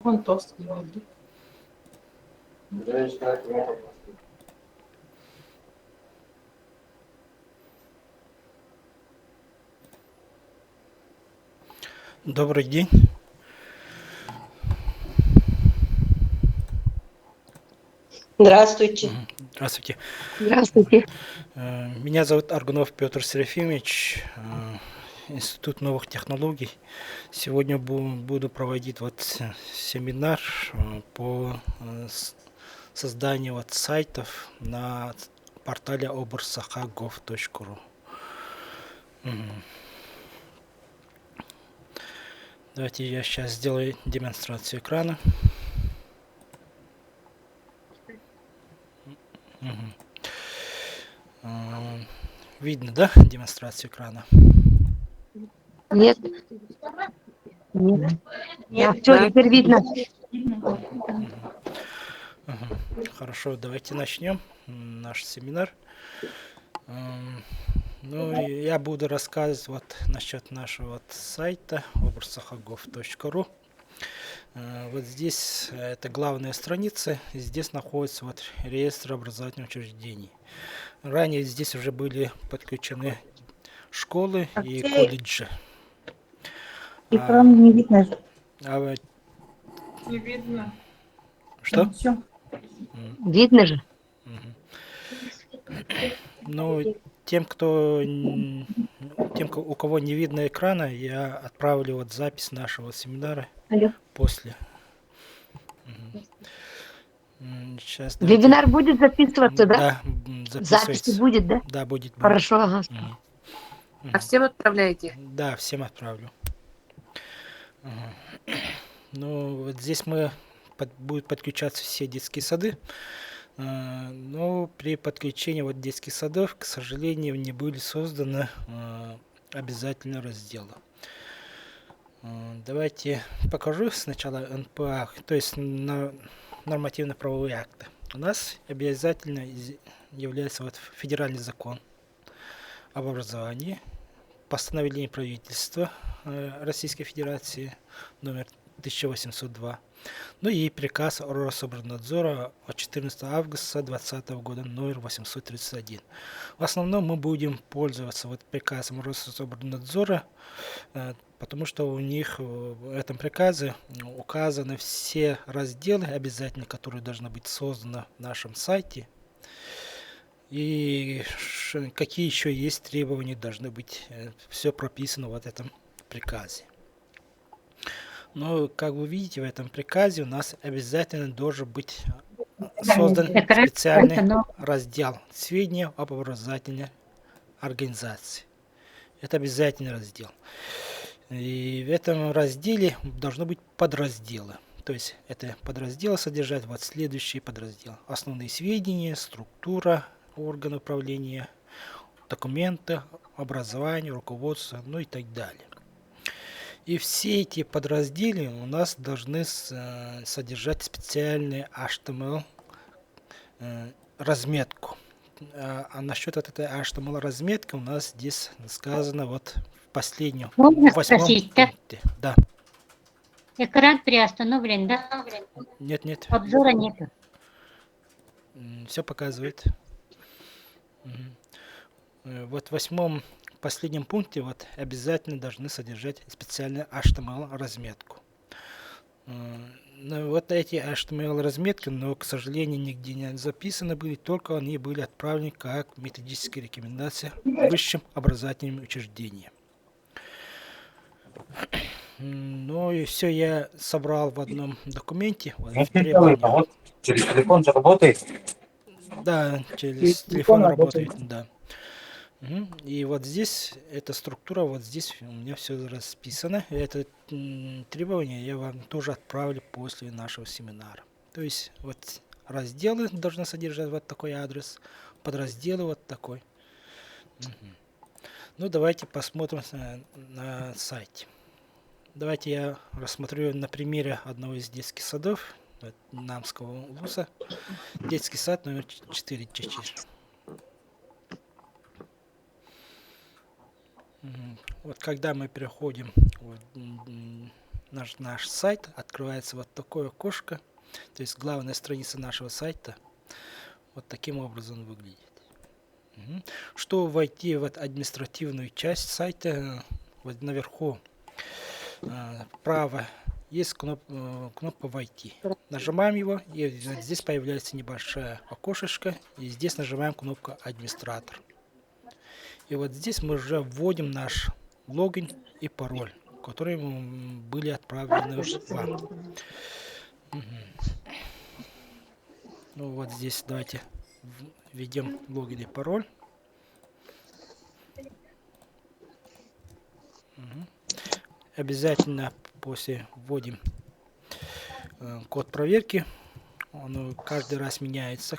Вон тост говорит. Добрый день. Здравствуйте. Здравствуйте. Здравствуйте. Меня зовут Аргунов Петр Серафимович, Институт новых технологий. Сегодня буду проводить семинар по созданию сайтов на портале obrsaha.gov.ru. Давайте я сейчас сделаю демонстрацию экрана. Видно, да, демонстрацию экрана? Нет. Нет. Все, теперь видно. Хорошо, давайте начнем наш семинар. Ну, я буду рассказывать насчет нашего сайта obrsaha.gov.ru. Вот здесь это главная страница, и здесь находится реестр образовательных учреждений. Ранее здесь уже были подключены школы и колледжи. Экран не видно. Не видно. Что? Все. Видно же. Ну, тем, у кого не видно экрана, я отправлю запись нашего семинара Алло. после. Сейчас давайте. Вебинар будет записываться, да? Да, Записи записывается. будет, да? Да, будет. Хорошо, ага. А всем отправляете? Да, всем отправлю. Ну, вот здесь будут подключаться все детские сады. Но при подключении детских садов, к сожалению, не были созданы обязательно разделы. Давайте покажу сначала НПА, то есть нормативно-правовые акты. У нас обязательно является федеральный закон об образовании, постановление правительства Российской Федерации номер 1802, ну и приказ Рособорнадзора от 14 августа 2020 года номер 831. В основном мы будем пользоваться приказом Рособорнадзора, потому что у них в этом приказе указаны все разделы обязательно, которые должны быть созданы в нашем сайте, и какие еще есть требования должны быть, все прописано в этом приказе. Но, как вы видите, в этом приказе у нас обязательно должен быть создан специальный раздел «Сведения об образовательной организации». Это обязательный раздел. И в этом разделе должны быть подразделы. То есть это подразделы содержат следующие подразделы: основные сведения, структура органа управления, документы, образование, руководство, ну и так далее. И все эти подразделы у нас должны содержать специальный HTML разметку. А насчет этой HTML разметки у нас здесь сказано в последнем, Можно 8 спросить, пункте. Да. Экран приостановлен, да? Нет. Обзора нету. Все показывает. В 8 последнем пункте обязательно должны содержать специальную HTML разметку. Эти HTML разметки, но, к сожалению, нигде не записаны были, только они были отправлены как методические рекомендации высшим образовательным учреждениям. Ну и все я собрал в одном документе. Через телефон же работает? Да, через телефон работает, да. И здесь эта структура, здесь у меня все расписано. Это требование я вам тоже отправлю после нашего семинара. То есть разделы должны содержать такой адрес, подразделы такой. Ну давайте посмотрим на сайте. Давайте я рассмотрю на примере одного из детских садов Намского вуза. Детский сад номер 4 Чечиш. Когда мы переходим наш сайт, открывается вот такое окошко. То есть главная страница нашего сайта вот таким образом выглядит. Чтобы войти в административную часть сайта, вот наверху вправо есть кнопка «Войти». Нажимаем его, и вот здесь появляется небольшое окошечко, и здесь нажимаем кнопку «Администратор». И вот здесь мы уже вводим наш логин и пароль, которые были отправлены вам. Ну вот здесь давайте введем логин и пароль. Обязательно после вводим код проверки. Он каждый раз меняется.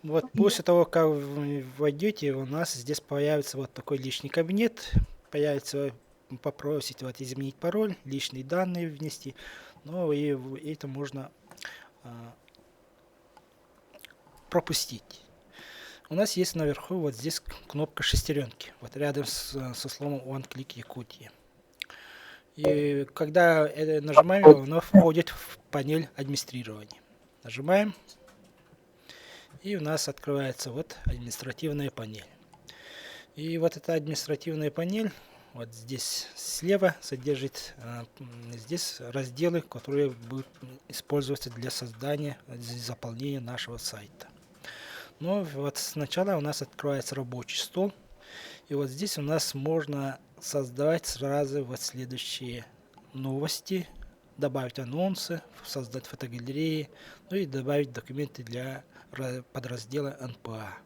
Вот после того, как вы войдете, у нас здесь появится вот такой личный кабинет. Появится, попросить вот изменить пароль, личные данные внести. Ну и это можно пропустить. У нас есть наверху вот здесь кнопка шестеренки, вот рядом со словом One Click Якутия. И когда нажимаем его, оно входит в панель администрирования. Нажимаем, и у нас открывается вот административная панель. И вот эта административная панель, вот здесь слева содержит здесь разделы, которые будут использоваться для создания, заполнения нашего сайта. Но вот сначала у нас открывается рабочий стол. И вот здесь у нас можно создавать сразу вот следующие новости, добавить анонсы, создать фотогалереи, ну и добавить документы для подраздела НПА.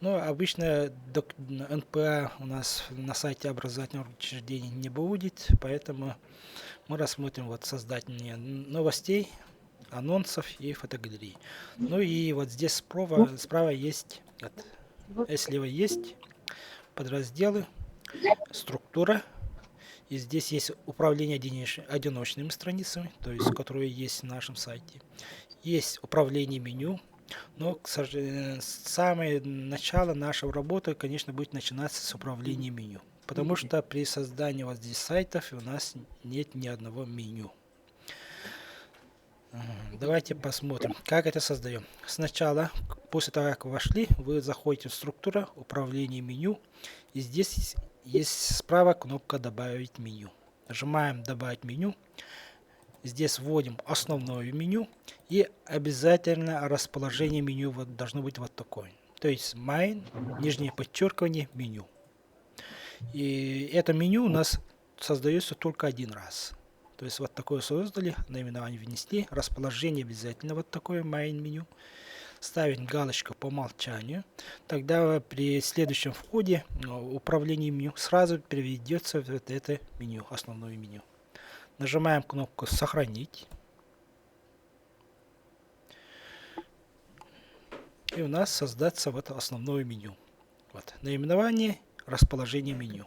Но обычно НПА у нас на сайте образовательного учреждения не будет, поэтому мы рассмотрим вот создание новостей, анонсов и фотогалерей. Ну и вот здесь справа есть, слева есть подразделы, структура. И здесь есть управление одиночными страницами, то есть которые есть на нашем сайте. Есть управление меню. Но, к сожалению, самое начало нашей работы, конечно, будет начинаться с управления меню. Потому что при создании вот здесь сайтов у нас нет ни одного меню. Давайте посмотрим, как это создаем. Сначала, после того, как вошли, вы заходите в структуру, управление меню. И здесь есть справа кнопка «Добавить меню». Нажимаем «Добавить меню». Здесь вводим основное меню. И обязательно расположение меню вот должно быть вот такое. То есть main, нижнее подчеркивание, меню. И это меню у нас создается только один раз. То есть вот такое создали, наименование внесли, расположение обязательно вот такое main меню. Ставим галочку по умолчанию. Тогда при следующем входе управление меню сразу переведется в вот это меню, основное меню. Нажимаем кнопку «Сохранить». И у нас создаться вот основное меню. Вот, наименование, расположение меню.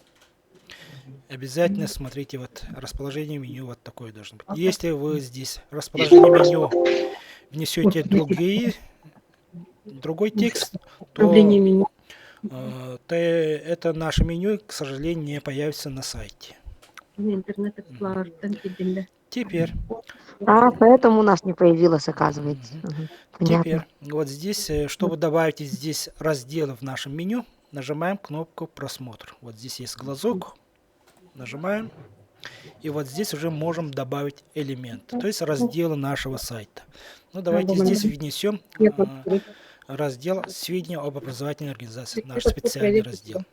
Обязательно смотрите, вот расположение меню вот такое должно быть. Если вы здесь расположение меню внесете другой текст, то это наше меню, к сожалению, не появится на сайте. Теперь. Поэтому у нас не появилось, оказывается. Теперь вот здесь, чтобы добавить здесь разделы в нашем меню, нажимаем кнопку «Просмотр». Вот здесь есть глазок. Нажимаем. И вот здесь уже можем добавить элементы, то есть разделы нашего сайта. Ну, давайте здесь внесем раздел «Сведения об образовательной организации», наш специальный раздел.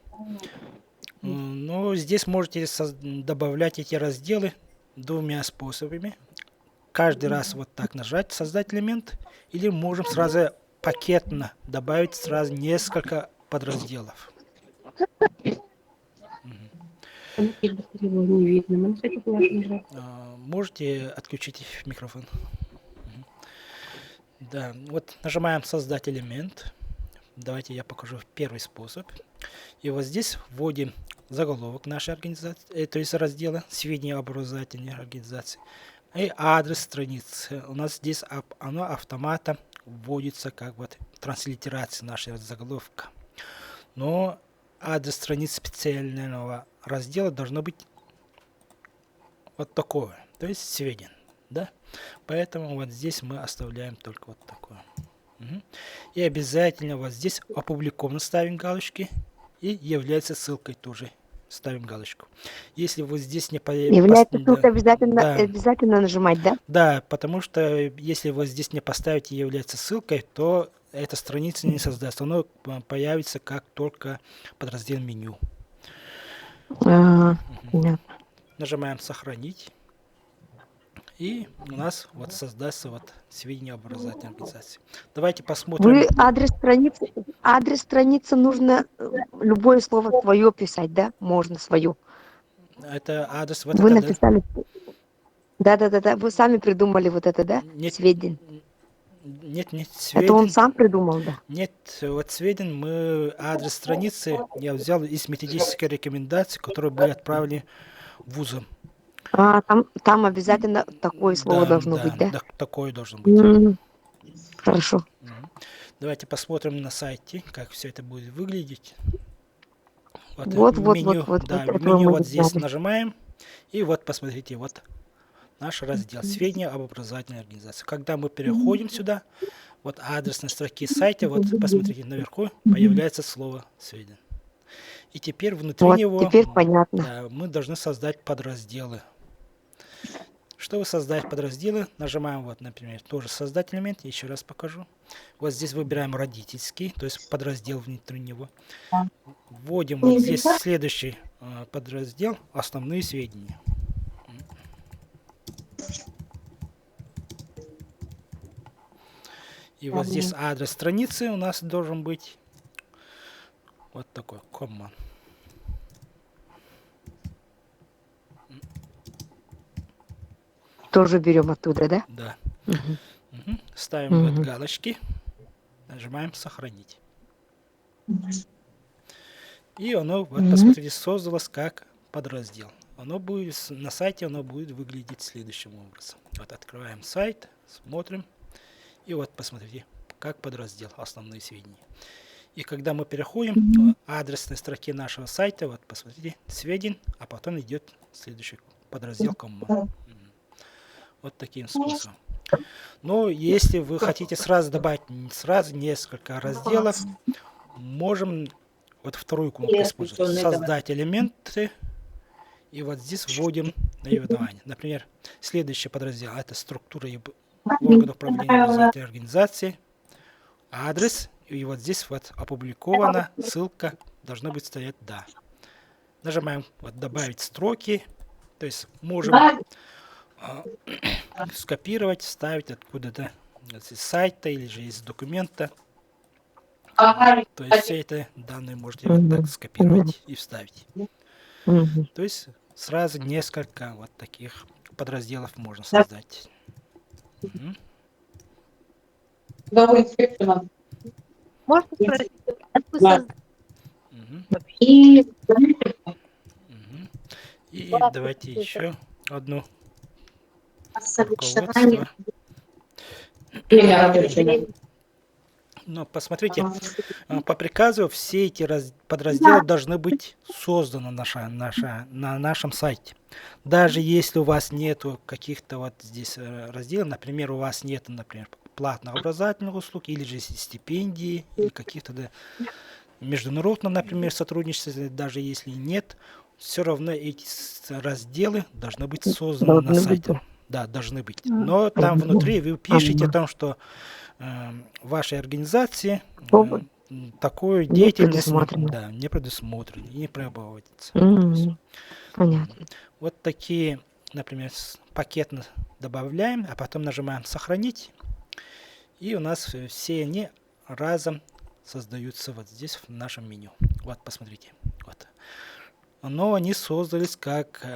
Но здесь можете добавлять эти разделы двумя способами. Каждый раз вот так нажать «Создать элемент», или можем сразу пакетно добавить сразу несколько подразделов. Можете отключить микрофон. Да, вот нажимаем «Создать элемент». Давайте я покажу первый способ. И вот здесь вводим заголовок нашей организации, то есть раздела «Сведения об образовательной организации». И адрес страницы. У нас здесь оно автоматом вводится как вот транслитерация нашего заголовка. Но адрес страницы специального раздела должно быть вот такое, то есть сведения, да? Поэтому вот здесь мы оставляем только вот такое. И обязательно вот здесь опубликовано ставим галочки и является ссылкой тоже ставим галочку. Если вот здесь не Является ссылка обязательно, да, обязательно нажимать, да? да, потому что если вы здесь не поставите является ссылкой, то эта страница не создастся. Оно появится как только подраздел меню. Ага, понятно. Нажимаем сохранить. И у нас вот создастся вот сведения об образовательной организации. Давайте посмотрим. Вы адрес страницы нужно любое слово свое писать, да? Можно свое. Это адрес вот Вы это, да? написали. Да. Вы сами придумали вот это, да? Нет, Сведения. нет, Это он сведен. сам придумал, да? Нет, вот сведен мы адрес страницы я взял из методической рекомендации, которые были отправлены вузом. А, там обязательно такое слово Да, должно да, быть, да? да, такое должно быть. Хорошо. Давайте посмотрим на сайте, как все это будет выглядеть. Вот, Вот, меню, вот, да, вот, меню мы вот здесь взяли. нажимаем. И вот посмотрите, вот наш раздел «Сведения об образовательной организации». Когда мы переходим сюда, вот адрес на строке сайта, вот посмотрите, наверху появляется слово «Сведения». И теперь внутри Вот, него теперь понятно. да, мы должны создать подразделы. Чтобы создать подразделы, нажимаем вот, например, тоже создать элемент, еще раз покажу. Вот здесь выбираем родительский, то есть подраздел внутри него. Вводим вот здесь следующий подраздел «Основные сведения». И вот здесь адрес страницы у нас должен быть вот такой, комма. Тоже берем оттуда, да? Да. Мгм. Ставим вот галочки, нажимаем «Сохранить». И оно, вот посмотрите, создалось как подраздел. Оно будет на сайте, оно будет выглядеть следующим образом. Вот открываем сайт, смотрим. И вот посмотрите, как подраздел «Основные сведения». И когда мы переходим к адресной строке нашего сайта, вот посмотрите, сведения, а потом идет следующий подраздел «Комма». Вот таким способом. Но если вы хотите сразу добавить сразу несколько разделов, можем вот вторую кнопку использовать. Создать элементы. И вот здесь вводим наименование. Например, следующий подраздел – это структура органов управления образовательной организации. Адрес. И вот здесь вот опубликована ссылка. Должна быть стоять «Да». Нажимаем вот «Добавить строки». То есть можем скопировать, вставить откуда-то из сайта или же из документа. То есть все это данные можете вот так скопировать и вставить. То есть сразу несколько вот таких подразделов можно создать. Можно спросить, как вы создали? И давайте еще одну руководство. Но посмотрите, по приказу все эти подразделы должны быть созданы на нашем сайте. Даже если у вас нету каких-то вот здесь разделов, например, у вас нет, например, платных образовательных услуг, или же стипендий, или каких-то международных, например, сотрудничеств, даже если нет, все равно эти разделы должны быть созданы на сайте. Да, должны быть. Но там внутри вы пишете о том, что в вашей организации такую деятельность не предусмотрена и не проводится. Понятно. Вот такие, например, пакеты добавляем, а потом нажимаем «Сохранить». И у нас все они разом создаются вот здесь в нашем меню. Вот, посмотрите. Вот. Но они создались как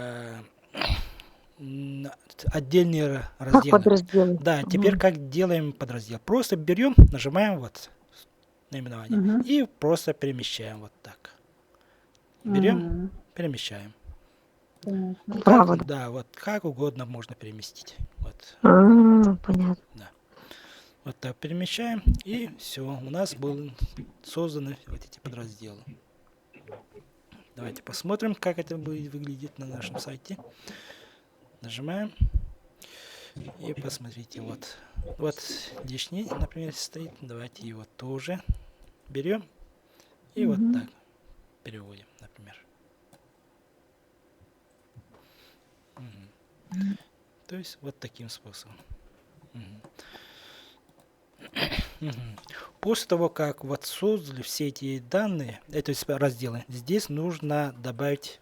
отдельные разделы. Да, теперь как делаем подраздел. Просто берем, нажимаем вот наименование и просто перемещаем вот так. берем, перемещаем. Понятно. Право. Да. Да, вот как угодно можно переместить. Вот, Понятно. вот так перемещаем, и все. У нас были созданы вот эти подразделы. Давайте посмотрим, как это будет выглядеть на нашем сайте. Нажимаем. И посмотрите, вот. Вот лишний, например, стоит. Давайте его тоже берем. И вот так переводим, например. То есть вот таким способом. После того, как вот создали все эти данные, это есть разделы, здесь нужно добавить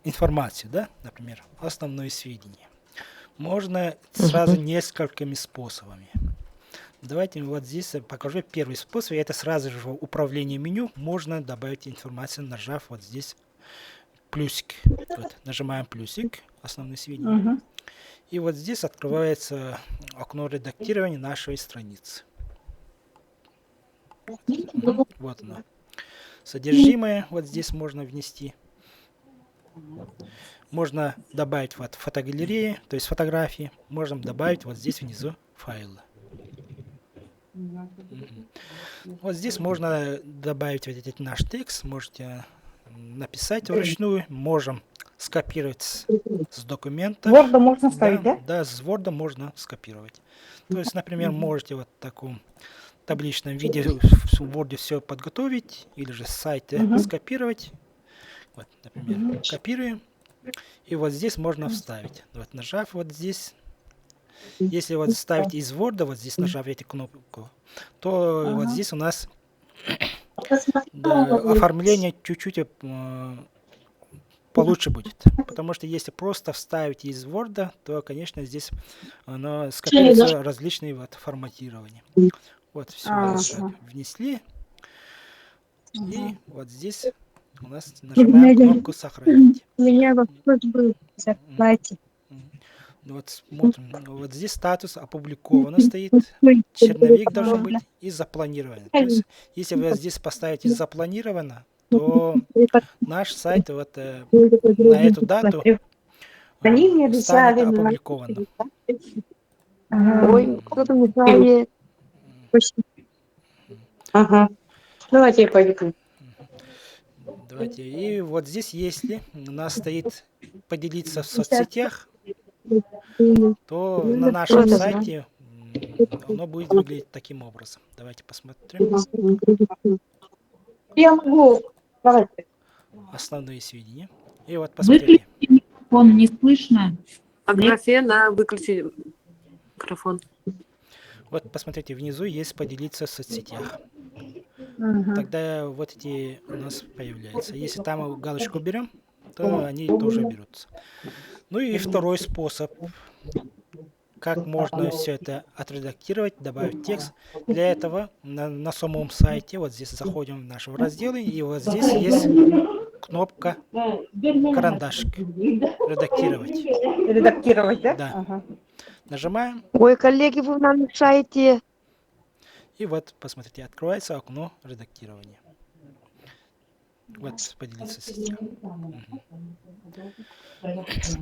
информацию, да, например, основные сведения. Можно сразу несколькими способами. Давайте вот здесь покажу первый способ. Это сразу же в управлении меню можно добавить информацию, нажав вот здесь плюсик. Вот, нажимаем плюсик, основные сведения. И вот здесь открывается окно редактирования нашей страницы. Вот оно. Содержимое вот здесь можно внести. Можно добавить вот фотогалереи, то есть фотографии. Можно добавить вот здесь внизу файлы. Вот здесь можно добавить вот этот наш текст. Можете написать вручную. Можем скопировать с документа. Word можно ставить, да? Да, с Word можно скопировать. То есть, например, можете вот в таком табличном виде в Word все подготовить, или же с сайта скопировать. Вот, например, копируем. И вот здесь можно вставить. Вот, нажав вот здесь. Если вот вставить из Word, вот здесь нажав эту кнопку, то вот здесь у нас оформление чуть-чуть получше будет. Потому что если просто вставить из Word, то, конечно, здесь оно скопируется различные вот форматирования. Вот все внесли. И вот здесь у нас нажимаем кнопку «Сохранить». У меня вопрос был. Заплатить. Вот смотрим. Вот здесь статус опубликовано стоит. Черновик должен быть и запланировано. То есть, если вы здесь поставите запланировано, то наш сайт вот на эту дату Они мне станет обещали. опубликовано. Ой, кто-то мешает. Ага. Давайте я пойду. Давайте. И вот здесь, если у нас стоит поделиться в соцсетях, то на нашем сайте оно будет выглядеть таким образом. Давайте посмотрим. Я могу. Давайте. Основные сведения. И вот посмотрите. Выключи микрофон, не слышно. Аграфена, выключи микрофон. Вот посмотрите, внизу есть поделиться в соцсетях. Тогда вот эти у нас появляются. Если там галочку берем, то они тоже берутся. Ну и второй способ, как можно все это отредактировать, добавить текст. Для этого на самом сайте, вот здесь заходим в наш раздел, и вот здесь есть кнопка карандашик. Редактировать. Редактировать, да? Да. Ага. Нажимаем. Ой, коллеги, вы нам мешаете. И вот, посмотрите, открывается окно редактирования. Вот, поделиться сетью.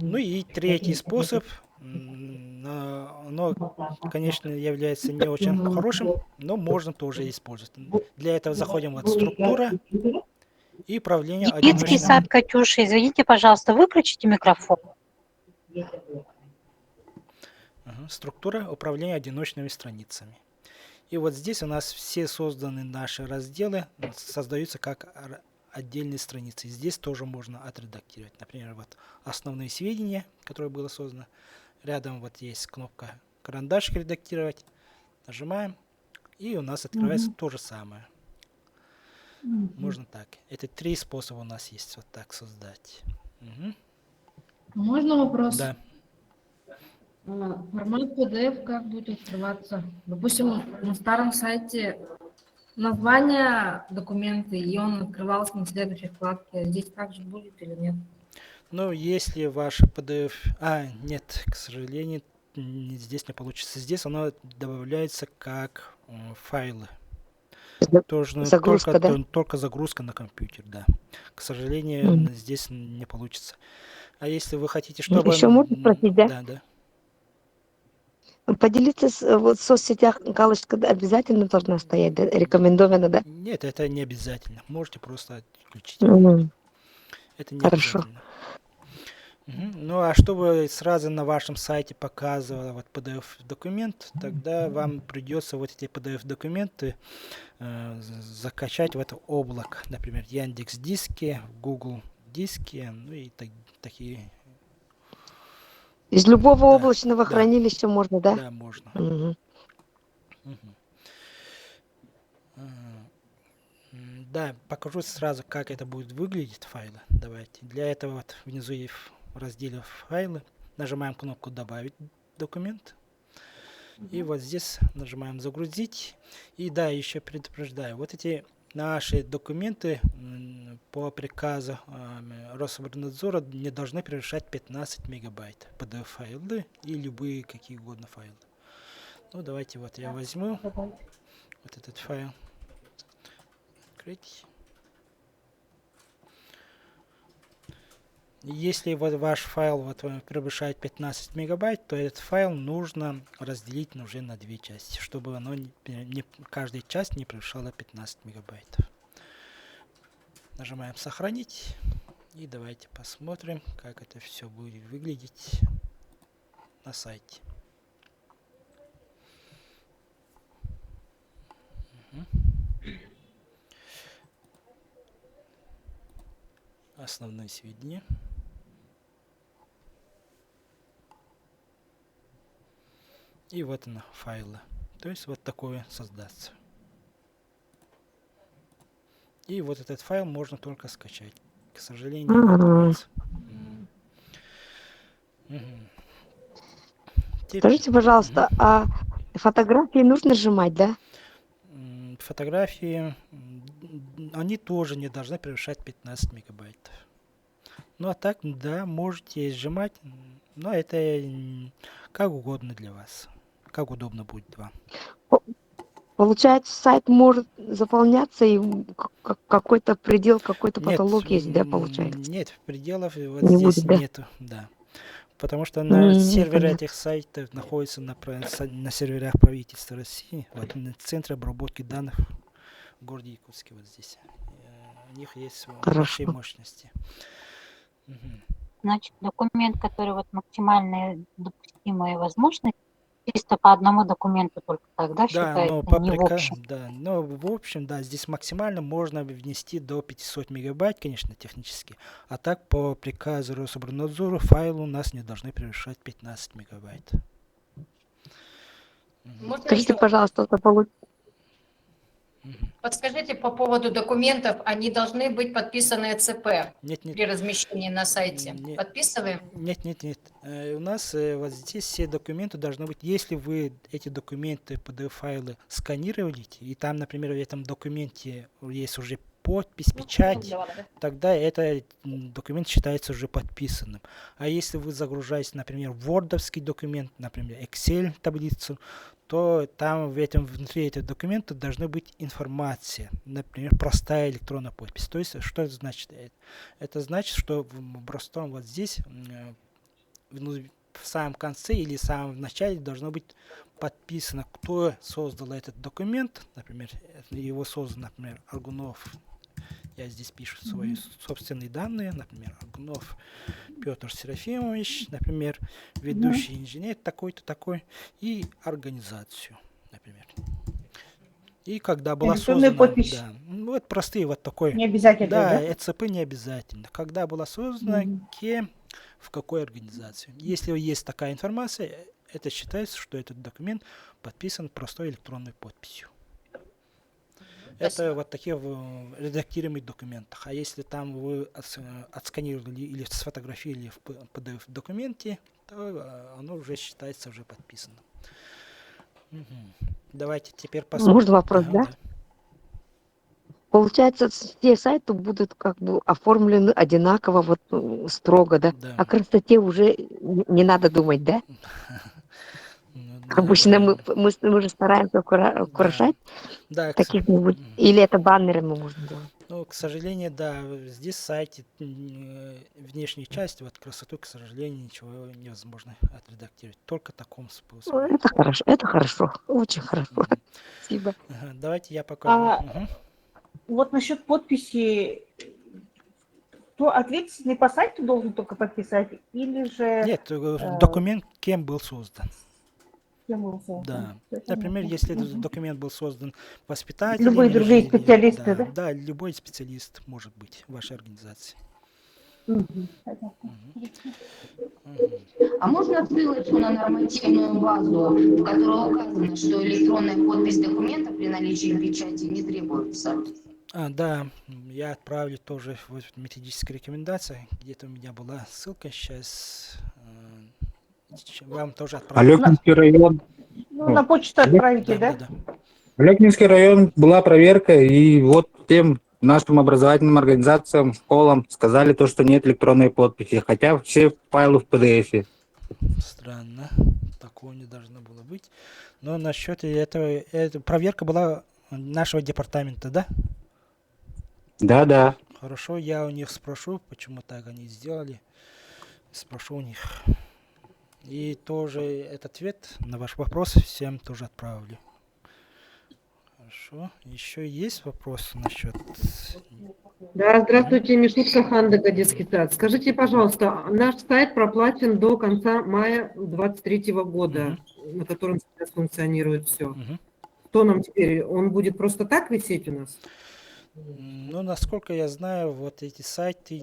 Ну и третий способ, но, конечно, является не очень хорошим, но можно тоже использовать. Для этого заходим в структура и управление Детский одиночными. сад, Катюша, извините, пожалуйста, выключите микрофон. Структура управления одиночными страницами. И вот здесь у нас все созданные наши разделы создаются как отдельные страницы. Здесь тоже можно отредактировать. Например, вот основные сведения, которые было создано. Рядом вот есть кнопка карандашик редактировать. Нажимаем. И у нас открывается то же самое. Можно так. Это 3 способа у нас есть вот так создать. Можно вопрос? Да. Формат PDF как будет открываться? Допустим, на старом сайте название документа, и он открывался на следующей вкладке. Здесь также будет или нет? Ну, если ваш PDF... нет, к сожалению, здесь не получится. Здесь оно добавляется как файлы. Тоже Загрузка, да? только загрузка на компьютер, да. К сожалению, Мгм. здесь не получится. А если вы хотите, чтобы... Еще можно спросить, да? Да, да. Поделиться вот в соцсетях галочка обязательно должна стоять, да? Рекомендовано, да? Нет, это не обязательно. Можете просто отключить. Мгм. Это не Хорошо. обязательно. Мгм. Ну, а чтобы сразу на вашем сайте показывало вот PDF-документ, тогда вам придется вот эти PDF-документы закачать в это облако. Например, Яндекс Диски, Google Диски, ну и такие. Из любого Да, облачного да, хранилища можно, да? да, можно. Мгм. Мгм. А, Да, покажу сразу, как это будет выглядеть файлы. Давайте. Для этого вот внизу есть в разделе файлы. Нажимаем кнопку «Добавить документ». И вот здесь нажимаем «Загрузить». И да, еще предупреждаю. Вот эти наши документы по приказу Рособорнадзора не должны превышать 15 мегабайт. PDF-файлы и любые какие угодно файлы. Ну, давайте вот я возьму вот этот файл. Открыть. Если вот ваш файл вот превышает 15 мегабайт, то этот файл нужно разделить уже на две части, чтобы оно каждая часть не превышала 15 мегабайтов. Нажимаем «Сохранить». И давайте посмотрим, как это все будет выглядеть на сайте. Мгм. Основные сведения. И вот она, файлы. То есть вот такое создаться. И вот этот файл можно только скачать. К сожалению, не Ага. откроется. Мгм. Скажите, пожалуйста, а фотографии нужно сжимать, да? Фотографии, они тоже не должны превышать 15 мегабайтов. Ну а так, да, можете сжимать, но это как угодно для вас. Как удобно будет вам. Получается, сайт может заполняться, и какой-то предел, какой-то Нет, потолок есть, да, получается? нет, пределов вот Не здесь будет, да? нету, да. Потому что на сервере Понятно. этих сайтов находится на серверах правительства России, вот, на центре обработки данных в городе Якутске, вот здесь. У них есть большие Хорошо. мощности. Мгм. Значит, документ, который вот максимальные допустимые возможности, чисто по одному документу только тогда Да, считается, но по не в общем. да, но в общем, да, здесь максимально можно внести до 500 мегабайт, конечно, технически. А так по приказу Рособорнадзора файлы у нас не должны превышать 15 мегабайт. Мгм. Можно Скажите, еще пожалуйста, Мгм. подскажите по поводу документов, они должны быть подписаны ЦП Нет, нет, при размещении на сайте. не- Подписываем? нет. У нас вот здесь все документы должны быть, если вы эти документы, PDF-файлы сканировали, и там, например, в этом документе есть уже подпись, печать, тогда этот документ считается уже подписанным. А если вы загружаете, например, вордовский документ, например, Excel таблицу, то там внутри этого документа должна быть информация, например, простая электронная подпись. То есть, что это значит? Это значит, что в простом вот здесь, в самом конце или в самом начале должно быть подписано, кто создал этот документ, например, его создал, например, Аргунов. Я здесь пишу свои собственные данные, например, Аргунов Петр Серафимович, например, ведущий инженер такой-то такой, и организацию, например. И когда была Электронная создана, подпись. да, вот простые вот такой, Не обязательно, да, да? ЭЦП не обязательно. Когда была создана, кем, в какой организации. Если есть такая информация, это считается, что этот документ подписан простой электронной подписью. Это вот такие в редактируемых документах. А если там вы отсканировали или сфотографировали в PDF-документе, то оно уже считается уже подписанным. Мгм. Давайте теперь посмотрим. можно вопрос, да? Получается, все сайты будут как бы оформлены одинаково, вот строго, да? Да. О красоте уже не надо думать, да? Обычно мы же стараемся украшать Да, каких-нибудь. Или это баннерами можно делать. ну, к сожалению, да, здесь в сайте внешней части, вот красоту, к сожалению, ничего невозможно отредактировать. Только таком способом. Это хорошо, очень хорошо. Мгм. Спасибо. Ага, давайте я покажу. А, Мгм. Вот насчет подписи, кто ответственный по сайту должен только подписать, или же Нет, документ кем был создан. кем он создан? Да. Всё Например, понятно. если этот Мгм. документ был создан воспитателем, Любые другие или- специалисты, да? Да, любой специалист может быть в вашей организации. Мгм. Понятно. Мгм. Мгм. А можно ссылочку на нормативную базу, в которой указано, что электронная подпись документа при наличии печати не требуется? Да, я отправлю тоже в методические рекомендации. Где-то у меня была ссылка сейчас. Вам тоже отправлю. Алекинский район. Ну, на почту отправите, да? Да. Алекинский район была проверка, и вот тем нашим образовательным организациям, школам сказали то, что нет электронной подписи, хотя все файлы в PDF. Странно. Такого не должно было быть. Но насчет этого, эта проверка была нашего департамента, да? Да. Хорошо, я у них спрошу, почему так они сделали. Спрошу у них. И тоже этот ответ на ваш вопрос всем тоже отправлю. Хорошо. Еще есть вопросы насчет... Да, здравствуйте, Мишутка Хандага, детский сад. Скажите, пожалуйста, наш сайт проплачен до конца мая 2023 года, на котором сейчас функционирует все. Мгм. Что нам теперь? Он будет просто так висеть у нас? Ну, насколько я знаю, вот эти сайты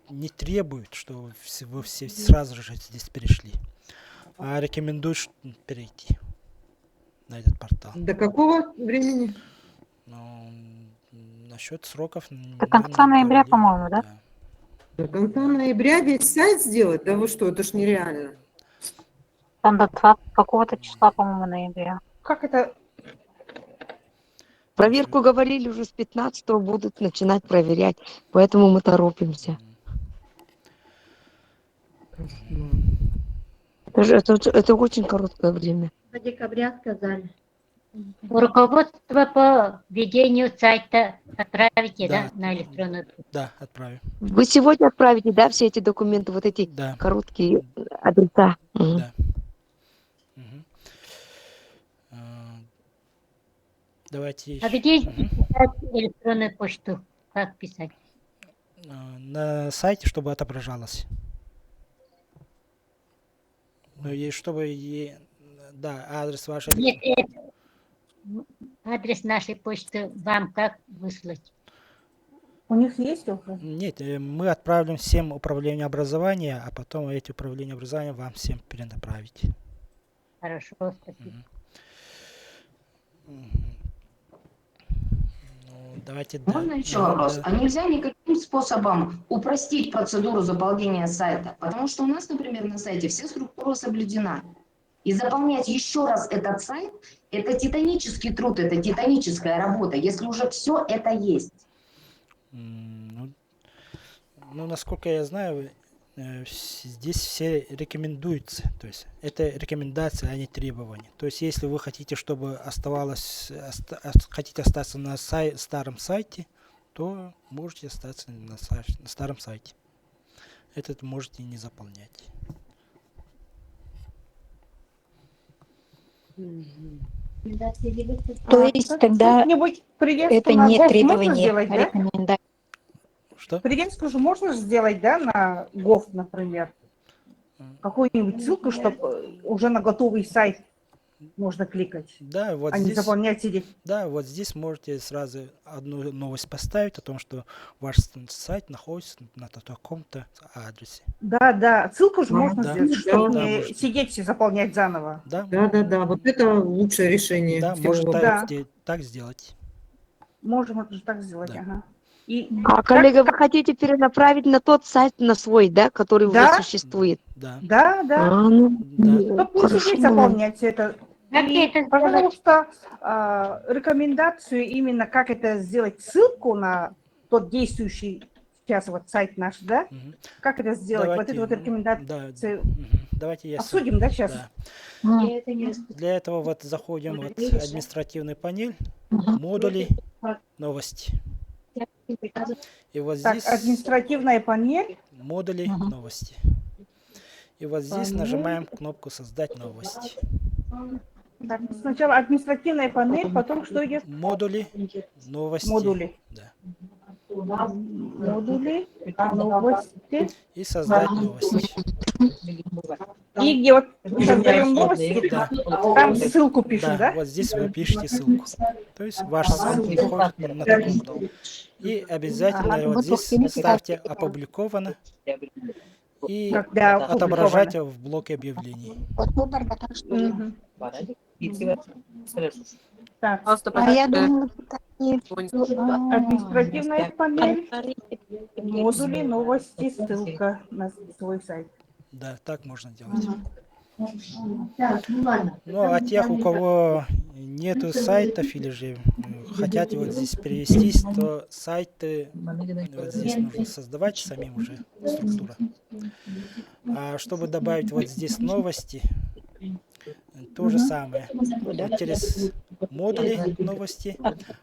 не требуют, что вы все сразу же здесь перешли. А рекомендую перейти на этот портал. До какого времени? Но насчет сроков... До конца ноября, по-моему, да? До конца ноября весь сайт сделать? Да вы что, это ж нереально. Там до 20 какого-то числа, по-моему, ноября. Как это? Проверку говорили, уже с 15-го будут начинать проверять, поэтому мы торопимся. Это очень короткое время. До декабря сказали. Руководство по ведению сайта отправите, Да. да, на электронную почту? Да, отправим. Вы сегодня отправите, да, все эти документы, вот эти Да. короткие адреса? Мгм. Да. Мгм. Давайте... А где Мгм. писать электронную почту? Как писать? На сайте, чтобы отображалось. Ну и чтобы... Да, адрес вашей... Если адрес нашей почты вам как выслать? У них есть уже? Нет, мы отправим всем управление образования, а потом эти управления образования вам всем перенаправить. Хорошо, спасибо. Мгм. Ну, давайте... Можно еще вопрос? А нельзя никаким способом упростить процедуру заполнения сайта? Потому что у нас, например, на сайте вся структура соблюдена. И заполнять еще раз этот сайт – это титанический труд, это титаническая работа, если уже все это есть. Ну, насколько я знаю, здесь все рекомендуются. То есть это рекомендации, а не требования. То есть если вы хотите, чтобы оставалось, хотите остаться на старом сайте, то можете остаться на старом сайте. Этот можете не заполнять. То есть тогда Как-нибудь привеску это на не Gov можно требование, сделать, а да? рекомендация. Что? Привеску же можно сделать, да, на Gov, например? Какую-нибудь ссылку, чтобы уже на готовый сайт можно кликать, Да, вот а не здесь... заполнять сидеть. Да, вот здесь можете сразу одну новость поставить о том, что ваш сайт находится на таком-то адресе. Да, ссылку же можно да. сделать, чтобы Да, не можете. сидеть и заполнять заново. Да, Да, вот это лучшее решение. да, всего можно вопроса. так сделать. Можем это же так сделать, Да. ага. И А, коллега, вы хотите перенаправить на тот сайт, на свой, да, который Да. уже существует? Да. да, Ну, Да. чтобы не хорошо. сидеть заполнять все это. Как И, это сделать? пожалуйста, рекомендацию именно, как это сделать, ссылку на тот действующий сейчас вот сайт наш, да? Мгм. Как это сделать? Вот это вот Да, рекомендации давайте я обсудим, да, сейчас? Да. М, Для этого вот заходим вот административный панель, модули, новости. И вот Так, здесь административная панель. модули, Мгм. новости. И вот здесь Панель. нажимаем кнопку «Создать новости». Так, сначала административная панель, потом что идет? Модули, новости. Модули. Да. Модули, новости. И «Создать новости». И где вот создаем новости, Да. там ссылку пишем, Да, да? вот здесь вы пишете ссылку. То есть ваш сайт выходит на таком. И обязательно вот здесь ставьте «Опубликовано» и Когда отображайте в блоке объявлений. Мгм. Так, А я думала, питание. административная панель, модули, новости, ссылка на свой сайт. Да, так можно делать. Ну, а тех, у кого нету сайтов или же хотят вот здесь перевестись, то сайты вот здесь нужно создавать самим уже структура. А чтобы добавить вот здесь новости, то же самое. Вот через модули новости,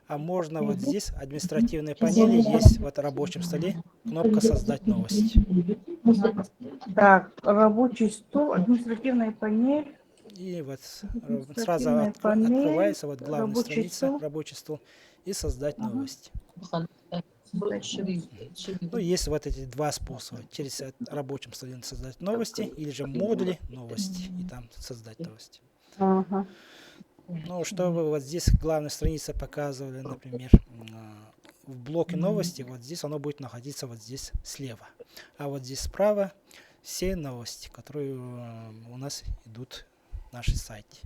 а можно вот здесь административной панели есть вот в рабочем столе кнопка «Создать новости». Так, рабочий стол, административная панель, И вот сразу административная панель, открывается вот главная рабочий страница, стол. рабочий стол, и «Создать новости». Создать Ну, есть вот эти два способа. Через рабочем столе создать новости, или же модули новости, и там создать новости. Ага. Ну, чтобы вот здесь главная страница показывали, например, в блоке новости, вот здесь оно будет находиться вот здесь слева. А вот здесь справа все новости, которые у нас идут на нашем сайте.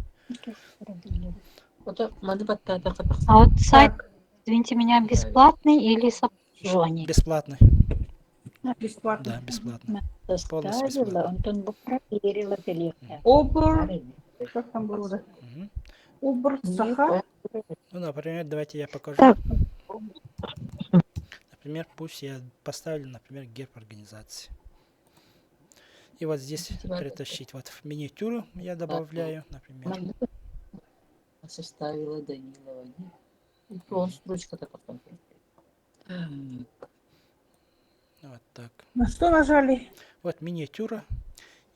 А вот сайт, извините меня, бесплатный или с обслуживанием? Бесплатно. Бесплатно. Да, бесплатно. Полностью Ставила, бесплатно. Антон бы проверила телефон. Обр, как там было, да? Мгм. Обр, Саха. Ну, например, давайте я покажу. Так. Например, пусть я поставлю, например, герб организации. И вот здесь перетащить вот в миниатюру я добавляю, например. Составила Данилова. И он строчка-то потом. Вот так. На что нажали? Вот миниатюра.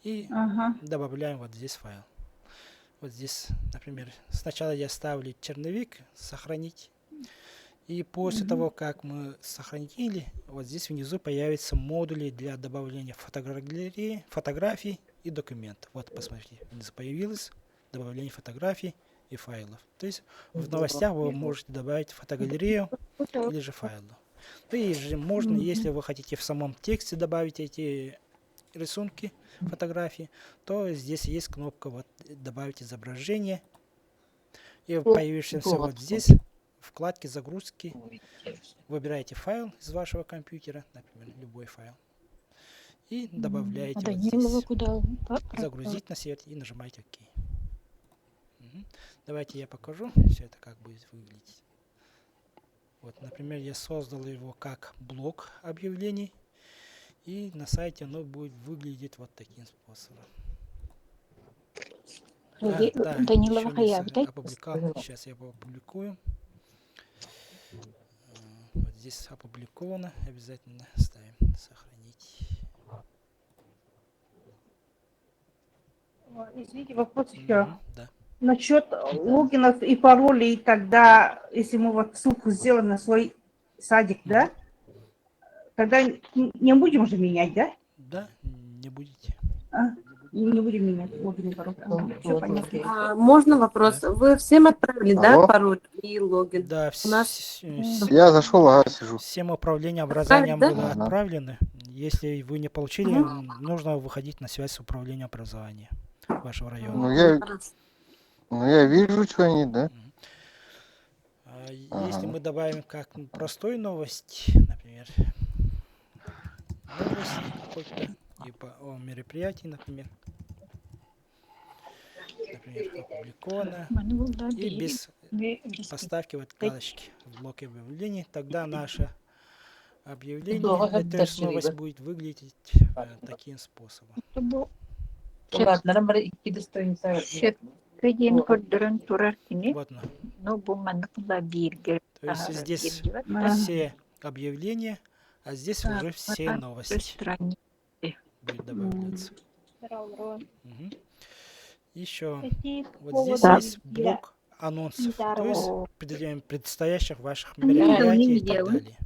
И Ага. добавляем вот здесь файл. Вот здесь, например, сначала я ставлю черновик, сохранить. И после того, как мы сохранили, вот здесь внизу появятся модули для добавления фотографий и документов. Вот, посмотрите, внизу появилось добавление фотографий и файлов. То есть в новостях вы можете добавить фотогалерею или же файлы. Ну и же можно, если вы хотите в самом тексте добавить эти рисунки, фотографии, то здесь есть кнопка вот добавить изображение. И в появившемся вот здесь вкладке загрузки выбираете файл из вашего компьютера, например, любой файл, и добавляете вот здесь. Куда? Загрузить на сервер и нажимаете ОК. Давайте я покажу, все это как будет выглядеть. Вот, например, я создал его как блок объявлений, и на сайте оно будет выглядеть вот таким способом. Данилова Хаяв, да? Опубликовал. Сейчас я его опубликую. Вот здесь опубликовано. Обязательно ставим сохранить. Извините, вопрос еще. Да. Насчет логинов и паролей, тогда, если мы вот ссылку сделаем на свой садик, да, тогда не будем уже менять, да? Да, не будете. Не будем менять логин и пароль. Все понятно. Можно вопрос? Да. Вы всем отправили, да, Алло? пароль и логин? Да, У нас- Я зашел, ага, сижу. всем управлением образованием да? было Ага. отправлено. Если вы не получили, нужно выходить на связь с управлением образования вашего района. Ну я вижу, что они, да? Если мы добавим как простой новость, например, новость какой-то, типа о мероприятии, например, опубликовано, и без поставки вот галочки в блоке объявлений, тогда наша Объявление, Долго то есть дальше новость либо. будет выглядеть таким способом. Ладно, номер 2 страница. Кыйын көрдөрөн турар кини. Вот оно. Ну, бу маныкла бирге. То есть здесь Да. все объявления, а здесь уже все новости Страницы. будет добавляться. Мгм. Еще Эти вот здесь Да. есть блок анонсов, то есть предстоящих ваших Ну, мероприятий и не так делаю. далее.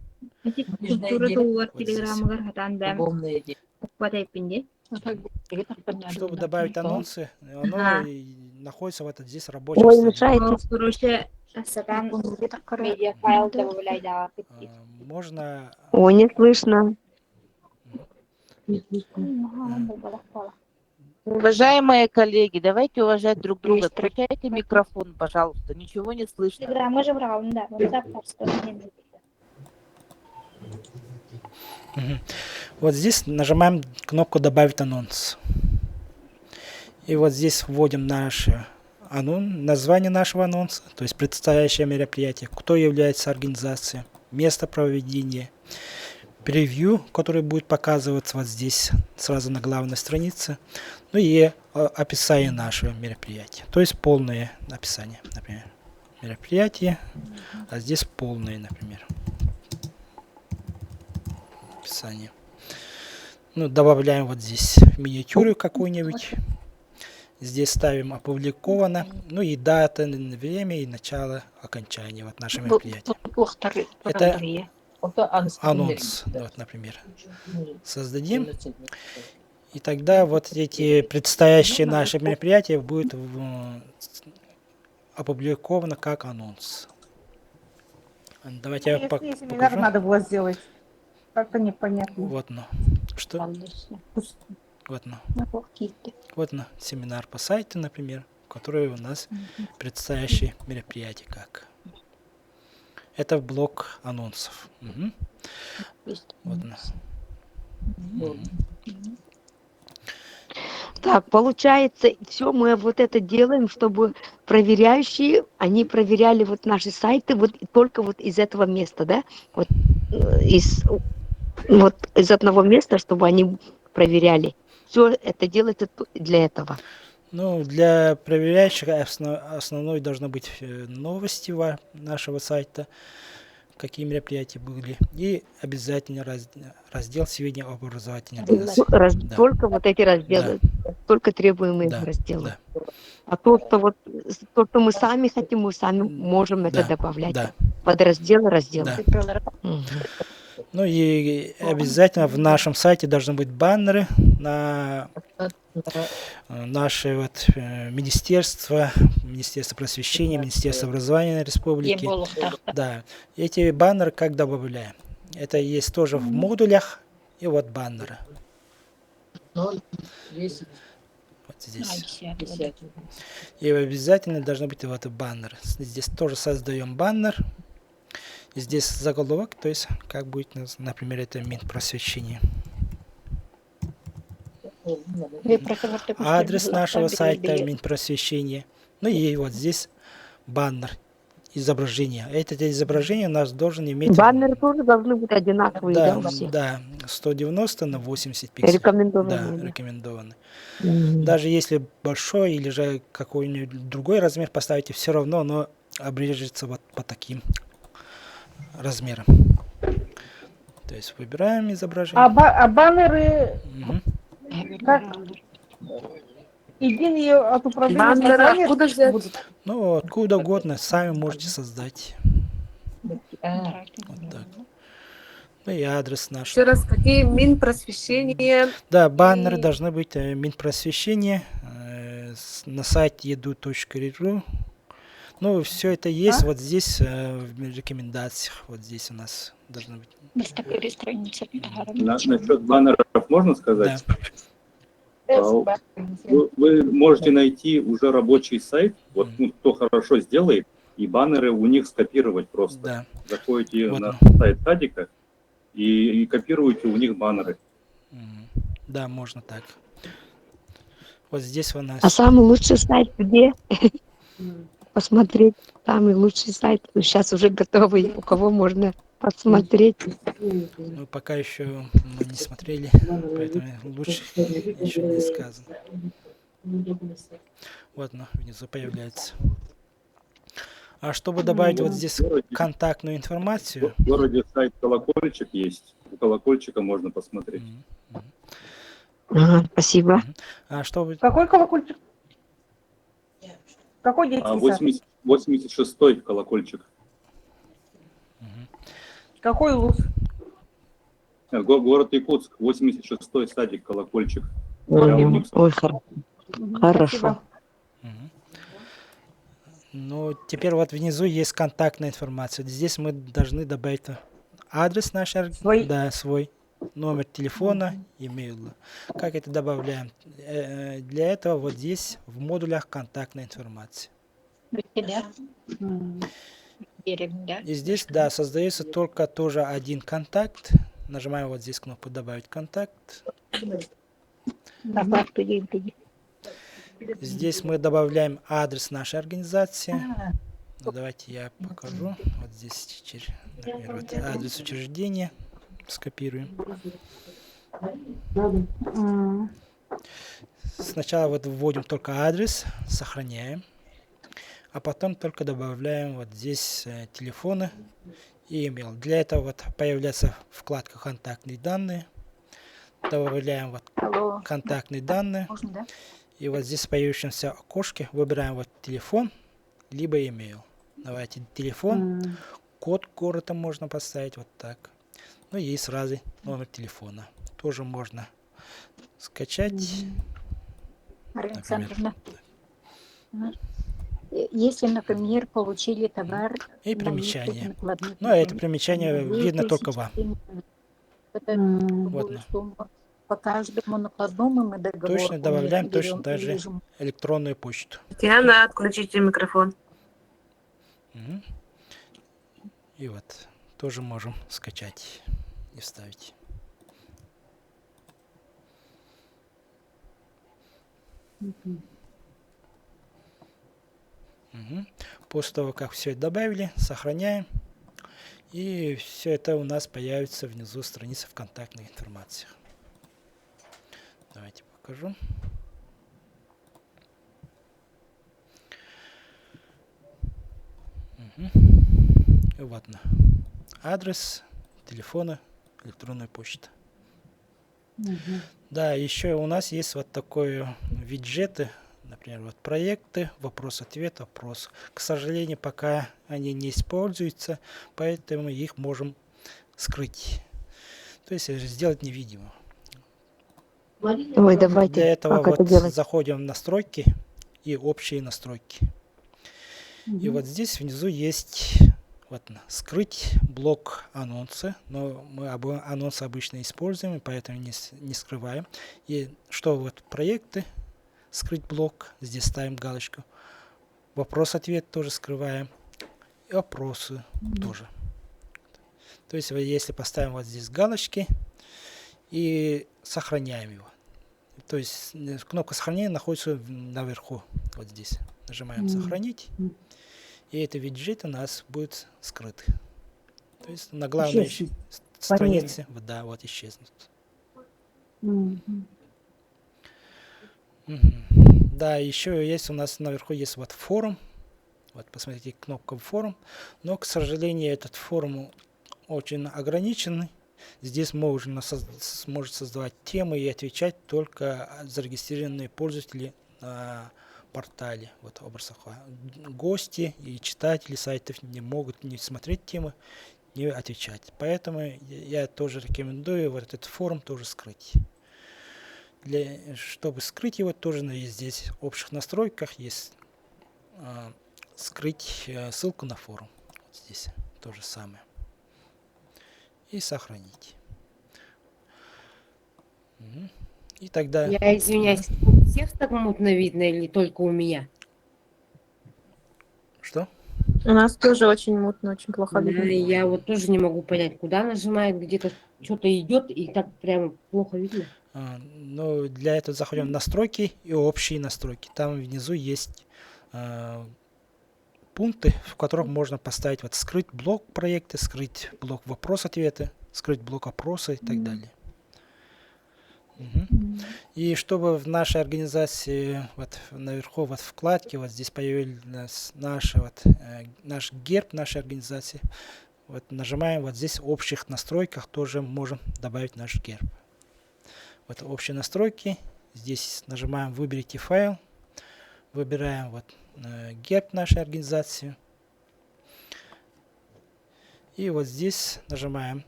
Эти Нужна культура идея. доллар Вот здесь. телеграммалар хатан бәм. Любовная идея. Укпатайпинде. Чтобы добавить анонсы, оно Ага. и находится вот здесь рабочем Ой, столе. мешаете. Короче, сатан медиа файл добавляй. Можно Ой, не слышно. Уважаемые коллеги, давайте уважать друг друга. Включайте микрофон, пожалуйста. Ничего не слышно. Мы же брали, да. Мгм. Вот здесь нажимаем кнопку «Добавить анонс». И вот здесь вводим название нашего анонса, то есть предстоящее мероприятие, кто является организацией, место проведения, превью, который будет показываться вот здесь, сразу на главной странице, ну и описание нашего мероприятия, то есть полное описание, например, мероприятие, а здесь полное, например, описание. Ну, добавляем вот здесь миниатюру какую-нибудь. Здесь ставим опубликовано. Ну и дата, время и начало окончания вот нашего мероприятия. Это анонс, вот, например. Создадим. И тогда вот эти предстоящие наши мероприятия будут опубликованы как анонс. Давайте я Если семинар покажу. надо было сделать, как-то непонятно. Вот оно. Что? Вот оно. Вот оно. Семинар по сайту, например, который у нас предстоящее мероприятие как. Это блок анонсов. Мгм. Вот оно. Так, получается, все мы вот это делаем, чтобы проверяющие, они проверяли вот наши сайты вот только вот из этого места, да? Вот из одного места, чтобы они проверяли. Все это делается для этого. Ну, для проверяющих основной должны быть новости нашего сайта, какие мероприятия были, и обязательно раздел сведения об образовательной организации. Да. Только вот эти разделы, только требуемые разделы. Да. А то, что мы сами хотим, мы сами можем это добавлять. Да. Под разделы. Да. Ну и обязательно в нашем сайте должны быть баннеры на наше вот Министерство просвещения, Министерство образования Республики. Да. Эти баннеры как добавляем? Это есть тоже в модулях. И вот баннеры. Вот здесь. И обязательно должны быть вот баннеры. Здесь тоже создаем баннер. И здесь заголовок, то есть как будет, например, это Минпросвещение. Адрес нашего сайта Минпросвещения. Ну и вот здесь баннер, изображение. Это изображение у нас должен иметь... Баннеры тоже должны быть одинаковые, да, у всех? Да, 190 на 80 пикселей. Рекомендованные. Да, рекомендованные. Даже если большой или же какой-нибудь другой размер поставите, все равно оно обрежется вот по таким размером. То есть выбираем изображение. А баннеры как? Единые от управления Баннеры создания откуда взять? будут? Ну, откуда угодно, сами можете создать. Вот так. Ну и адрес наш. Еще раз, какие Минпросвещения? Да, баннеры должны быть Минпросвещение на сайте edu.ru. Ну, все это есть вот здесь в рекомендациях. Вот здесь у нас должно быть. Насчет баннеров можно сказать? Да. Вы можете найти уже рабочий сайт, вот кто хорошо сделает, и баннеры у них скопировать просто. Да. Заходите Вот на он. сайт садика и копируете у них баннеры. Да, можно так. Вот здесь у нас. А самый лучший сайт где? Посмотреть самый лучший сайт. Сейчас уже готовый. У кого можно посмотреть. Ну, пока еще мы не смотрели, поэтому лучше еще не сказано. Вот, ну, внизу появляется. А чтобы добавить вот здесь контактную информацию... В городе сайт «Колокольчик» есть. У «Колокольчика» можно посмотреть. Ага, спасибо. А чтобы... Какой колокольчик? Какой детский сад? 86-й «Колокольчик». Какой УЛУС? Город Якутск, 86-й садик «Колокольчик». Ой, хорошо. Ну, теперь вот внизу есть контактная информация. Здесь мы должны добавить адрес наш, да, свой, номер телефона, имейл. Как это добавляем? Для этого вот здесь в модулях контактная информация. И здесь, да, создается только тоже один контакт. Нажимаем вот здесь кнопку «Добавить контакт». Здесь мы добавляем адрес нашей организации. Ну, давайте я покажу. Вот здесь, например, вот адрес учреждения. Скопируем. Сначала вот вводим только адрес, сохраняем. А потом только добавляем вот здесь телефоны и email. Для этого вот появляется вкладка «Контактные данные». Добавляем вот контактные данные. Можно, да? И вот здесь в появившемся окошке выбираем вот телефон, либо email. Давайте телефон, код города можно поставить вот так. Ну и сразу номер телефона. Тоже можно скачать. Александровна, если, например, получили товар... И примечание. Ну, это примечание видно только вам. Вот. По каждому накладному мы договор. Точно добавляем точно даже электронную почту. Татьяна, отключите микрофон. И вот тоже можем скачать и вставить. После того, как все это добавили, сохраняем. И все это у нас появится внизу страницы в контактных информациях. Давайте покажу. И вот на адрес, телефона, электронная почта. Да, еще у нас есть вот такое виджеты, например, вот проекты, вопрос-ответ, вопрос. К сожалению, пока они не используются, поэтому их можем скрыть. То есть сделать невидимо. Ой, давайте. Для этого как вот это делать? заходим в настройки и общие настройки. И вот здесь внизу есть вот скрыть блок анонсы, но мы анонсы обычно используем, и поэтому не скрываем. И что вот проекты, скрыть блок, здесь ставим галочку. Вопрос-ответ тоже скрываем. И вопросы тоже. То есть если поставим вот здесь галочки и сохраняем его. То есть кнопка сохранения находится наверху, вот здесь. Нажимаем сохранить. И этот виджет у нас будет скрыт. То есть на главной странице, да, вот исчезнут. Да, еще есть у нас наверху есть вот форум. Вот посмотрите, кнопка форум. Но, к сожалению, этот форум очень ограниченный. Здесь можно сможет создавать темы и отвечать только зарегистрированные пользователи на портале. Вот образах. Гости и читатели сайтов не могут не смотреть темы, не отвечать. Поэтому я тоже рекомендую вот этот форум тоже скрыть. Чтобы скрыть его, тоже здесь в общих настройках есть скрыть ссылку на форум. Вот здесь то же самое. И сохранить. И тогда... Я извиняюсь, у всех так мутно видно или только у меня? Что? У нас тоже очень мутно, очень плохо видно. Я вот тоже не могу понять, куда нажимает, где-то что-то идет, и так прямо плохо видно. Ну, для этого заходим в настройки и общие настройки. Там внизу есть пункты, в которых можно поставить вот скрыть блок проекта, скрыть блок вопрос-ответы, скрыть блок опроса и так далее. И чтобы в нашей организации вот наверху вот вкладке вот здесь появилась наш герб нашей организации, вот нажимаем вот здесь в общих настройках тоже можем добавить наш герб. Вот общие настройки, здесь нажимаем выберите файл, выбираем вот герб нашей организации и вот здесь нажимаем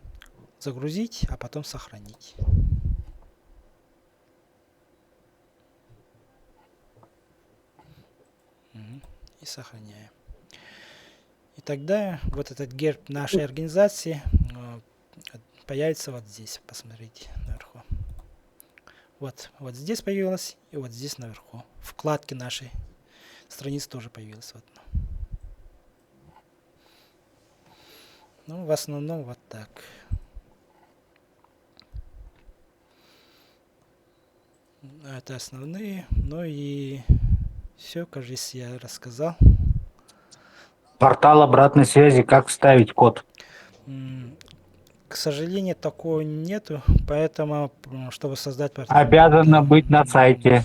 загрузить, а потом сохранить. И сохраняем. И тогда вот этот герб нашей организации появится вот здесь. Посмотрите наверху. Вот здесь появилось, и вот здесь наверху. Вкладки нашей страницы тоже появилась. Вот. Ну, в основном вот так. Это основные. Ну и все, кажется, я рассказал. Портал обратной связи, как вставить код? К сожалению, такого нету, поэтому, чтобы создать портал... Обязано быть на сайте.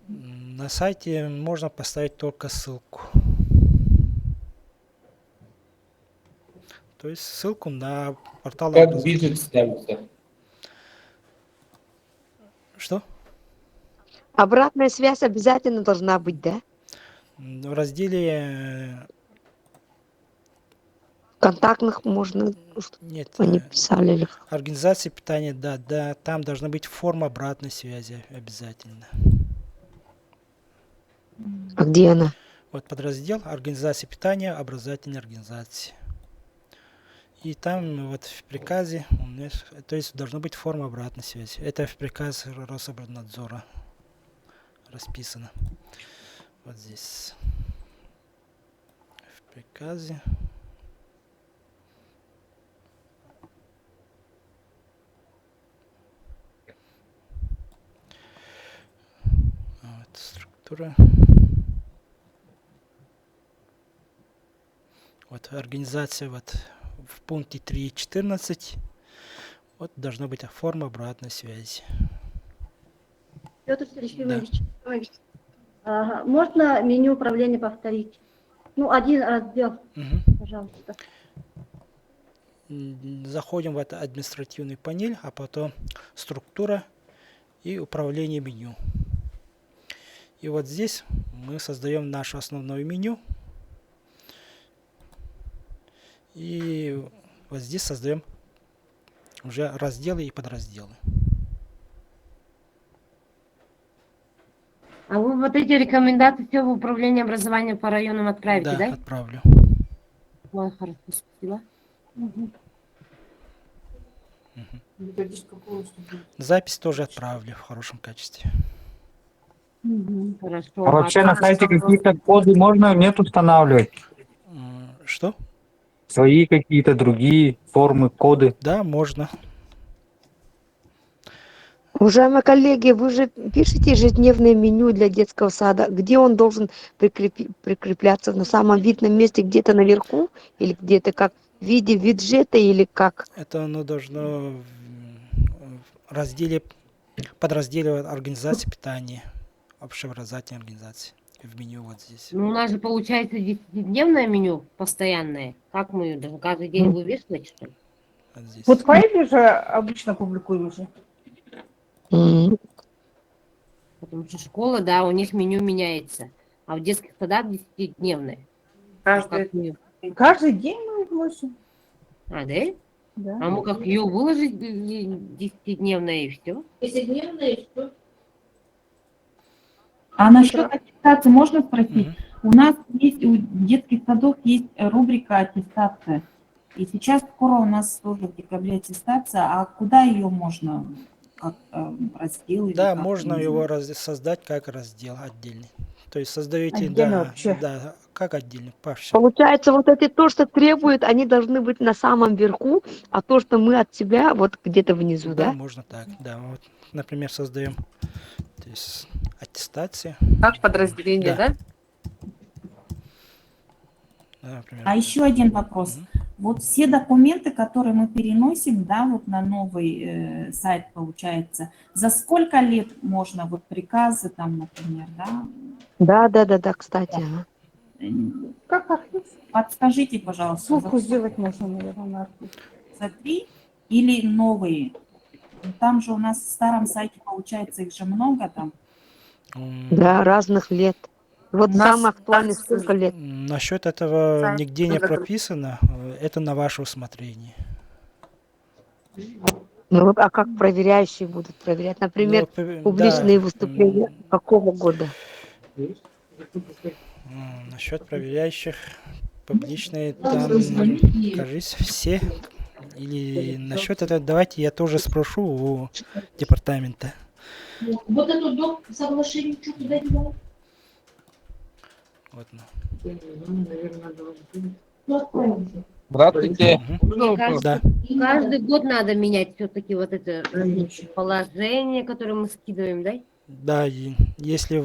На сайте можно поставить только ссылку. То есть ссылку на портал... Как виджет ставится? Что? Обратная связь обязательно должна быть, да? В разделе... Контактных можно... Нет. Они писали или... Организация питания, да, там должна быть форма обратной связи обязательно. А где она? Вот подраздел организация питания, образовательной организации. И там вот в приказе, то есть должна быть форма обратной связи. Это в приказе Рособорнадзора расписано. Вот здесь. В приказе. Вот структура. Вот организация вот в пункте 3.14. Вот должна быть форма обратной связи. Петр Сергеевич, можно меню управления повторить? Ну, один раздел, пожалуйста. Заходим в эту административную панель, а потом структура и управление меню. И вот здесь мы создаем наше основное меню. И вот здесь создаем уже разделы и подразделы. А вы вот эти рекомендации все в управление образования по районам отправите, да? Да, отправлю. Ой, хорошо, спасибо. Запись тоже отправлю в хорошем качестве. Хорошо. А вообще на сайте какие-то коды можно нет устанавливать? Что? Свои какие-то другие формы, коды? Да, можно. Уважаемые коллеги, вы же пишете ежедневное меню для детского сада. Где он должен прикрепляться? На самом видном месте где-то наверху? Или где-то как в виде виджета или как? Это оно должно в разделе, подразделе организации питания, общеобразовательной организации. В меню вот здесь. Ну, у нас же получается 10-дневное меню постоянное. Как мы ее должны каждый день вывешивать, что ли? Вот в файле же обычно публикуем уже. Потому что школа, да, у них меню меняется. А в детских садах 10-дневное. Каждый день мы вносим. А, да? Да. А мы как ее выложить 10-дневное и все? 10-дневное и все. А насчет аттестации можно спросить? У нас есть, у детских садов есть рубрика аттестация. И сейчас скоро у нас тоже в декабре аттестация. А куда ее можно? Как раздел? Да, можно его создать как раздел отдельный. То есть создаете, да, как отдельный. Получается, вот это то, что требует, они должны быть на самом верху, а то, что мы от себя, вот где-то внизу, да? Да, можно так, да. Вот, например, создаем то есть, аттестация. Как подразделение, да? например. А еще один вопрос. Вот все документы, которые мы переносим, да, вот на новый сайт, получается, за сколько лет можно вот приказы там, например, да? Да, кстати. Ага. Как архив? Подскажите, пожалуйста, Ссылку сделать можно, наверное, на архив. за 3 или новые? Там же у нас в старом сайте, получается, их же много там. Да, разных лет. Вот У нас самый актуальный сколько лет? Насчет этого Сайт нигде не закрыт. прописано. Это на ваше усмотрение. Ну вот, а как проверяющие будут проверять? Например, публичные выступления какого года? Насчет проверяющих публичные там, кажется, все. Или насчет этого давайте я тоже спрошу у департамента. Вот эту дом соглашение, что туда девать? Вот, Здравствуйте. Мне кажется, Да. каждый год надо менять все-таки вот это положение, которое мы скидываем, да? Да, и если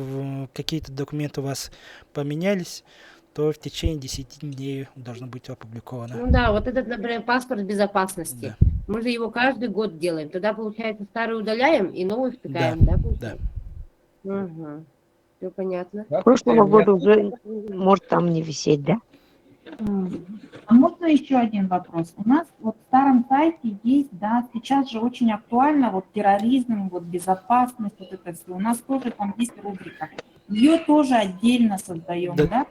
какие-то документы у вас поменялись, то в течение 10 дней должно быть опубликовано. Ну да, вот этот, например, паспорт безопасности. Да. Мы же его каждый год делаем. Тогда, получается, старый удаляем и новый втыкаем, да? Да. Угу. Все понятно. Прошлого года уже может там не висеть, да? А можно еще один вопрос? У нас вот в старом сайте есть, да, сейчас же очень актуально вот терроризм, вот безопасность, вот это все. У нас тоже там есть рубрика. Ее тоже отдельно создаем, да?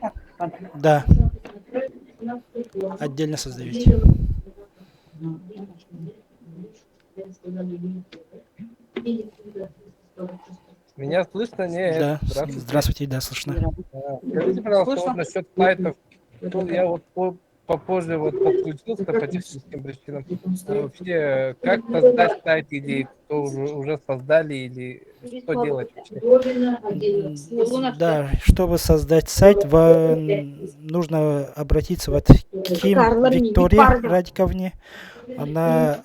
Да. Отдельно создаете. Меня слышно? Нет. Да. Здравствуйте, да, слышно. Скажите, пожалуйста, вот насчет сайтов. Я вот попозже вот подключился по техническим причинам. Вообще, как создать сайт или кто уже создали или что делать вообще? Да, чтобы создать сайт, вам нужно обратиться вот к Ким Виктории Радиковне. Она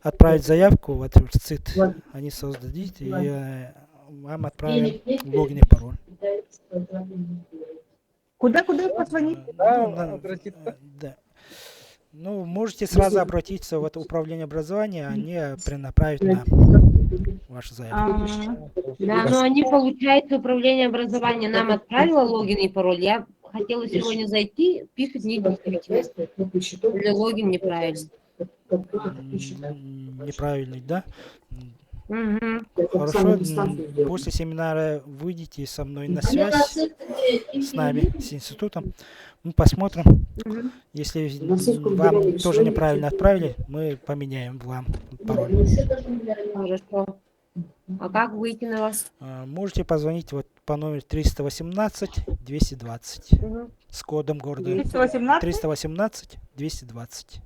отправит заявку вот в ЦИТ. Они создадут и вам отправят логин и пароль. Куда позвонить? Да. Ну, можете сразу обратиться в это управление образования, они перенаправят на вашу заявку. Да, но они, получается, управление образования нам отправило логин и пароль. Я хотела сегодня зайти, пишет недействительно. Или логин неправильный. Неправильный, да? Угу. Хорошо, после семинара выйдите со мной на связь, с нами, с институтом. Мы посмотрим. Если вам тоже неправильно отправили, мы поменяем вам пароль. Хорошо. А как выйти на вас? Можете позвонить вот по номеру 318-220 с кодом города 318-220. 220.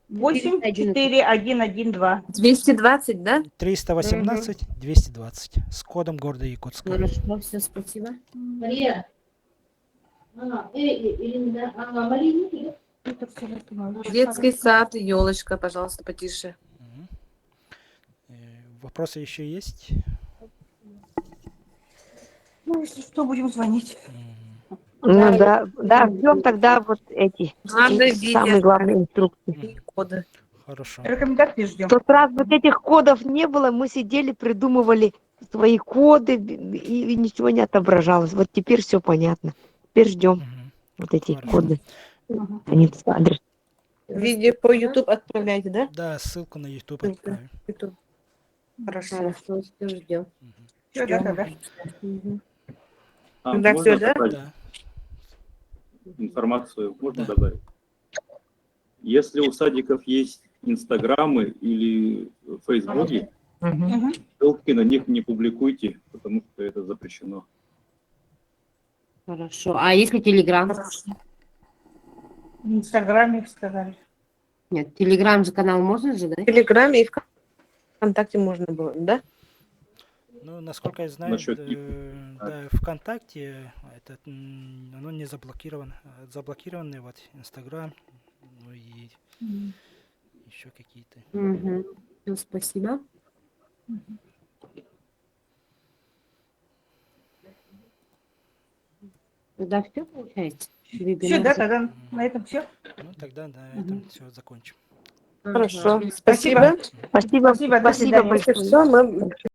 84112. 220, да? 318-220 с кодом города Якутска. Хорошо, все, спасибо. Мария. Детский сад, елочка, пожалуйста, потише. Вопросы еще есть? Ну, если что, будем звонить. Ну да, ждем тогда вот эти Надо самые главные инструкции. Коды. Хорошо. Рекомендации ждем. В тот раз вот этих кодов не было, мы сидели, придумывали свои коды, и ничего не отображалось. Вот теперь все понятно. Теперь ждем вот эти коды. Они адрес. Видео по YouTube отправляйте, да? Да, ссылку на YouTube отправим. Хорошо. Хорошо, все ждем. Всё, да. Тогда можно всё, да? добавить Да. информацию можно добавить? Если у садиков есть инстаграмы или фейсбуки, ссылки на них не публикуйте, потому что это запрещено. Хорошо. А если Телеграм? В Инстаграме сказали. Нет, Телеграм же канал можно же, да? В Телеграме и ВКонтакте можно было, да? Ну, насколько я знаю, Насчет да, ВКонтакте это, оно не заблокировано. Заблокированный вот Инстаграм, ну и еще какие-то. Все, спасибо. Да, все получается? Все, да, тогда на этом все. Ну, тогда на этом все закончим. Хорошо. Спасибо. Спасибо. Спасибо, Спасибо, до спасибо свидания. большое. Все, мы